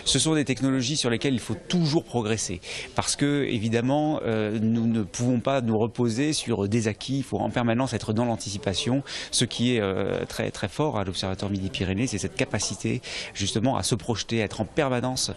Ce sont des technologies sur lesquelles il faut toujours progresser parce que, évidemment, nous ne pouvons pas nous reposer sur des acquis. Il faut en permanence être dans l'anticipation. Ce qui est très, très fort à l'Observatoire Midi-Pyrénées, c'est cette capacité justement à se projeter, à être en permanence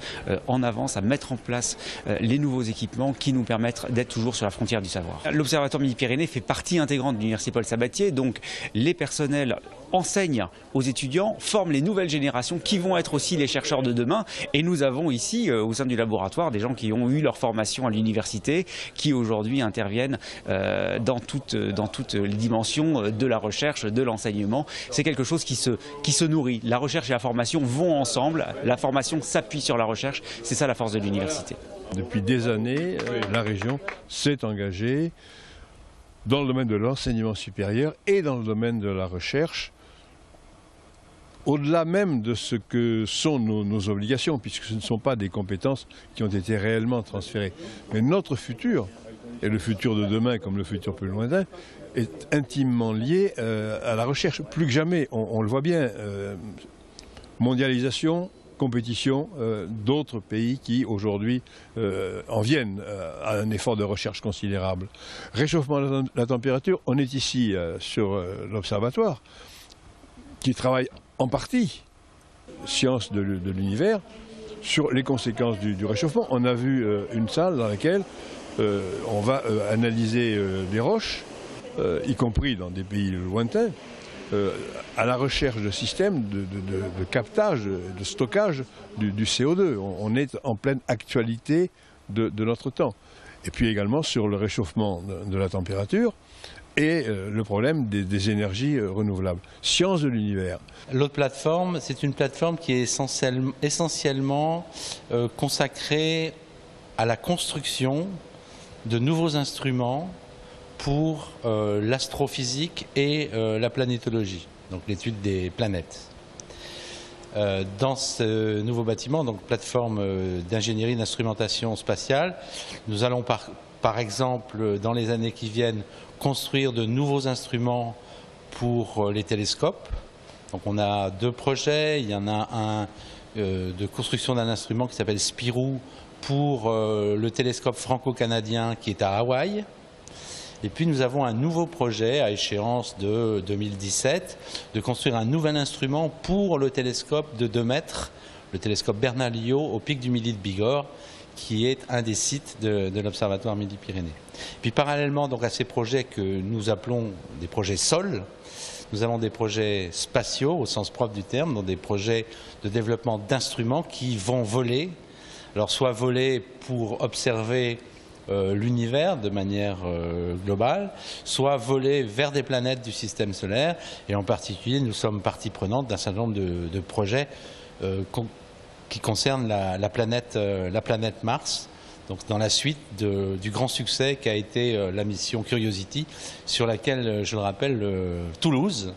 en avance, à mettre en place les nouveaux équipements qui nous permettent d'être toujours sur la frontière du savoir. L'Observatoire Midi-Pyrénées fait partie intégrante de l'Université Paul Sabatier, donc les personnels enseignent aux étudiants, forment les nouvelles générations qui vont être aussi les chercheurs de demain. Et nous avons ici, au sein du laboratoire, des gens qui ont eu leur formation à l'université, qui aujourd'hui interviennent dans toutes les dimensions de la recherche, de l'enseignement. C'est quelque chose qui se nourrit. La recherche et la formation vont ensemble. La formation s'appuie sur la recherche. C'est ça la force de l'université. Depuis des années, la région s'est engagée dans le domaine de l'enseignement supérieur et dans le domaine de la recherche, au-delà même de ce que sont nos obligations, puisque ce ne sont pas des compétences qui ont été réellement transférées. Mais notre futur, et le futur de demain comme le futur plus lointain, est intimement lié à la recherche. Plus que jamais, on le voit bien, mondialisation, compétition, d'autres pays qui aujourd'hui en viennent à un effort de recherche considérable. Réchauffement de la température, on est ici sur l'observatoire qui travaille en partie, sciences de l'univers, sur les conséquences du réchauffement. On a vu une salle dans laquelle on va analyser des roches, y compris dans des pays lointains, à la recherche de systèmes de captage, de stockage du CO2. On est en pleine actualité de notre temps. Et puis également sur le réchauffement de la température et le problème des énergies renouvelables. Sciences de l'univers. L'autre plateforme, c'est une plateforme qui est essentiellement consacrée à la construction de nouveaux instruments pour l'astrophysique et la planétologie, donc l'étude des planètes. Dans ce nouveau bâtiment, donc plateforme d'ingénierie d'instrumentation spatiale, nous allons par exemple, dans les années qui viennent, construire de nouveaux instruments pour les télescopes. Donc on a deux projets, il y en a un de construction d'un instrument qui s'appelle Spirou pour le télescope franco-canadien qui est à Hawaï. Et puis nous avons un nouveau projet à échéance de 2017 de construire un nouvel instrument pour le télescope de 2 mètres, le télescope Bernalillo au pic du Midi de Bigorre, qui est un des sites de l'Observatoire Midi-Pyrénées. Puis parallèlement donc à ces projets que nous appelons des projets SOL, nous avons des projets spatiaux au sens propre du terme, donc des projets de développement d'instruments qui vont voler, alors soit voler pour observer l'univers de manière globale, soit voler vers des planètes du système solaire. Et en particulier, nous sommes partie prenante d'un certain nombre de projets qui concernent la planète Mars, donc dans la suite du grand succès qu'a été la mission Curiosity, sur laquelle, je le rappelle, Toulouse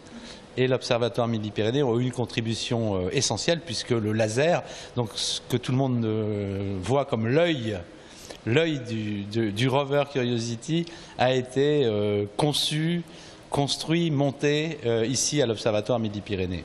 et l'Observatoire Midi-Pyrénées ont eu une contribution essentielle, puisque le laser, donc ce que tout le monde voit comme l'œil du rover Curiosity, a été conçu, construit, monté ici à l'Observatoire Midi-Pyrénées.